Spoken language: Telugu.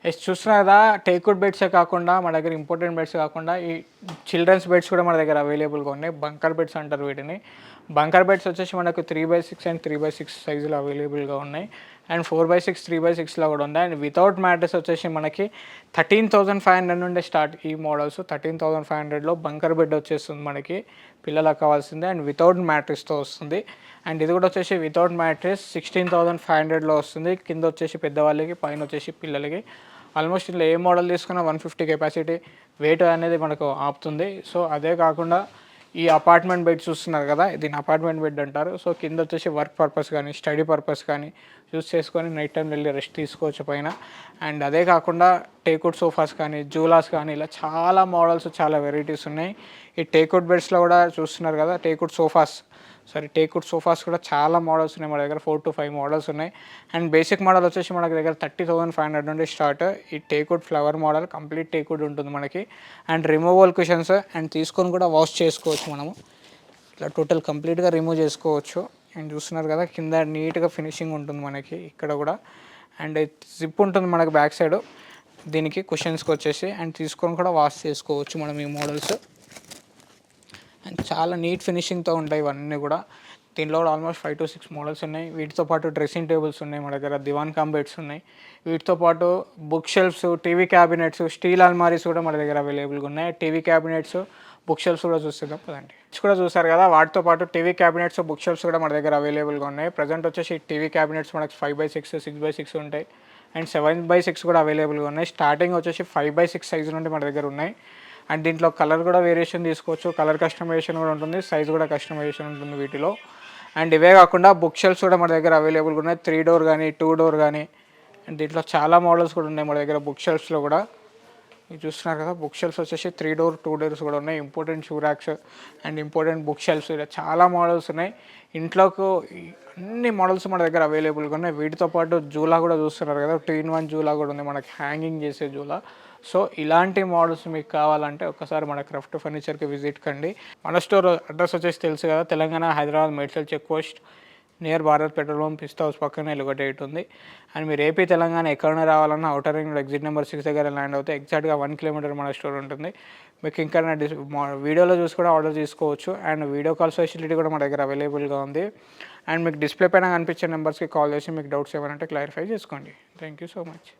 ఎస్ చూస్తున్నారు కదా, టేక్వుడ్ బెడ్సే కాకుండా మన దగ్గర ఇంపార్టెంట్ బెడ్స్ కాకుండా ఈ చిల్డ్రన్స్ బెడ్స్ కూడా మన దగ్గర అవైలబుల్గా ఉన్నాయి. బంకర్ బెడ్స్ అంటారు వీటిని. బంకర్ బెడ్స్ వచ్చేసి మనకు 3/6 అండ్ 3/6 సైజులో అవైలబుల్గా ఉన్నాయి. అండ్ 4/6 3/6లో కూడా ఉంది. అండ్ వితౌట్ మ్యాట్రెస్ వచ్చేసి మనకి 13,500 నుండి స్టార్ట్ ఈ మోడల్స్. 13,500లో బంకర్ బెడ్ వచ్చేస్తుంది మనకి, పిల్లలకు కావాల్సిందే. అండ్ వితౌట్ మ్యాట్రెస్తో వస్తుంది. అండ్ ఇది కూడా వచ్చేసి వితౌట్ మ్యాట్రెస్ 16,500లో వస్తుంది. కింద వచ్చేసి పెద్దవాళ్ళకి, పైన వచ్చేసి పిల్లలకి. ఆల్మోస్ట్ ఇట్లా ఏ మోడల్ తీసుకున్నా 150 కెపాసిటీ వెయిట్ అనేది మనకు ఆపుతుంది. సో అదే కాకుండా ఈ అపార్ట్మెంట్ బెడ్ చూస్తున్నారు కదా, దీని అపార్ట్మెంట్ బెడ్ అంటారు. సో కింద వచ్చేసి వర్క్ పర్పస్ కానీ, స్టడీ పర్పస్ కానీ యూస్ చేసుకొని నైట్ టైం వెళ్ళి రెస్ట్ తీసుకోవచ్చు పైన. అండ్ అదే కాకుండా టేక్వుడ్ సోఫాస్ కానీ, జూలాస్ కానీ ఇలా చాలా మోడల్స్, చాలా వెరైటీస్ ఉన్నాయి. ఈ టేక్వుడ్ బెడ్స్లో కూడా చూస్తున్నారు కదా, టేక్వుడ్ సోఫాస్ కూడా చాలా మోడల్స్ ఉన్నాయి మన దగ్గర. 4 to 5 మోడల్స్ ఉన్నాయి. అండ్ బేసిక్ మోడల్ వచ్చేసి మన దగ్గర 30,500 నుండి స్టార్ట్. ఈ teakwood flower model complete teakwood ఉంటుంది మనకి. అండ్ రిమూవల్ కుషన్స్, అండ్ తీసుకొని కూడా వాష్ చేసుకోవచ్చు మనము. ఇట్లా టోటల్ కంప్లీట్గా రిమూవ్ చేసుకోవచ్చు. అండ్ చూస్తున్నారు కదా, కింద నీట్గా ఫినిషింగ్ ఉంటుంది మనకి ఇక్కడ కూడా. అండ్ జిప్ ఉంటుంది మనకి బ్యాక్ సైడ్ దీనికి కుషన్స్కి వచ్చేసి. అండ్ తీసుకొని కూడా వాష్ చేసుకోవచ్చు మనం ఈ మోడల్స్. అండ్ చాలా నీట్ ఫినిషింగ్తో ఉంటాయి ఇవన్నీ కూడా. దీంట్లో కూడా ఆల్మోస్ట్ 5 to 6 మోడల్స్ ఉన్నాయి. వీటితో పాటు డ్రెస్సింగ్ టేబుల్స్ ఉన్నాయి మన దగ్గర, దివాన్ కమ్ బెడ్స్ ఉన్నాయి. వీటితో పాటు book shelves, TV cabinets, steel అల్మారీస్ కూడా మన దగ్గర అవైలబుల్గా ఉన్నాయి. టీవీ క్యాబినెట్స్, బుక్ షెల్ఫ్స్ కూడా చూసేద్దాం పదండి. కూడా చూసారు కదా, వాటితో పాటు టీవీ క్యాబినెట్స్, బుక్ షెల్ఫ్స్ కూడా మన దగ్గర అవైలబుల్గా ఉన్నాయి. ప్రజెంట్ వచ్చేసి టీవీ క్యాబినెట్స్ మనకి 5/6, 6/6 ఉంటాయి. అండ్ 7/6 కూడా అవైలబుల్గా ఉన్నాయి. స్టార్టింగ్ వచ్చేసి 5/6 సైజు నుండి మన దగ్గర ఉన్నాయి. అండ్ దీంట్లో కలర్ కూడా వేరియేషన్ తీసుకోవచ్చు, కలర్ కస్టమైజేషన్ కూడా ఉంటుంది, సైజ్ కూడా కస్టమైజేషన్ ఉంటుంది వీటిలో. అండ్ ఇవే కాకుండా బుక్ షెల్ఫ్స్ కూడా మన దగ్గర అవైలబుల్గా ఉన్నాయి. 3 door కానీ, 2 door కానీ. అండ్ దీంట్లో చాలా మోడల్స్ కూడా ఉన్నాయి మన దగ్గర బుక్ షెల్ఫ్స్లో కూడా. మీరు చూస్తున్నారు కదా, బుక్ షెల్ఫ్స్ వచ్చేసి 3 door, 2 doors కూడా ఉన్నాయి. Important shoe racks and important book shelves, ఇలా చాలా మోడల్స్ ఉన్నాయి. ఇంట్లోకి అన్ని మోడల్స్ మన దగ్గర అవైలబుల్గా ఉన్నాయి. వీటితో పాటు జూలా కూడా చూస్తున్నారు కదా, 2-in-1 జూలా కూడా ఉంది మనకి, హ్యాంగింగ్ చేసే జూలా. సో ఇలాంటి మోడల్స్ మీకు కావాలంటే ఒక్కసారి మన క్రాఫ్ట్ ఫర్నిచర్కి విజిట్ కండి. మన స్టోర్ అడ్రస్ వచ్చేసి తెలుసు కదా, Telangana, Hyderabad, Medchal check post near Bharat petrol pump, Pista house పక్కనే ఎలుగడ్డ ఉంది. అండ్ మీరు ఏపీ, తెలంగాణ ఎక్కడైనా రావాలన్నా ఔటర్ రింగ్ ఎగ్జిట్ నెంబర్ 6 దగ్గర ల్యాండ్ అవుతే ఎగ్జాక్ట్గా 1 kilometer మన స్టోర్ ఉంటుంది. మీకు ఇంకా వీడియోలో చూసి కూడా ఆర్డర్ తీసుకోవచ్చు. అండ్ వీడియో కాల్స్ ఫెసిలిటీ కూడా మన దగ్గర అవైలబుల్గా ఉంది. అండ్ మీకు డిస్ప్లే పైన కనిపించే నెంబర్స్కి కాల్ చేసి మీకు డౌట్స్ ఏమైనా క్లారిఫై చేసుకోండి. Thank you so much.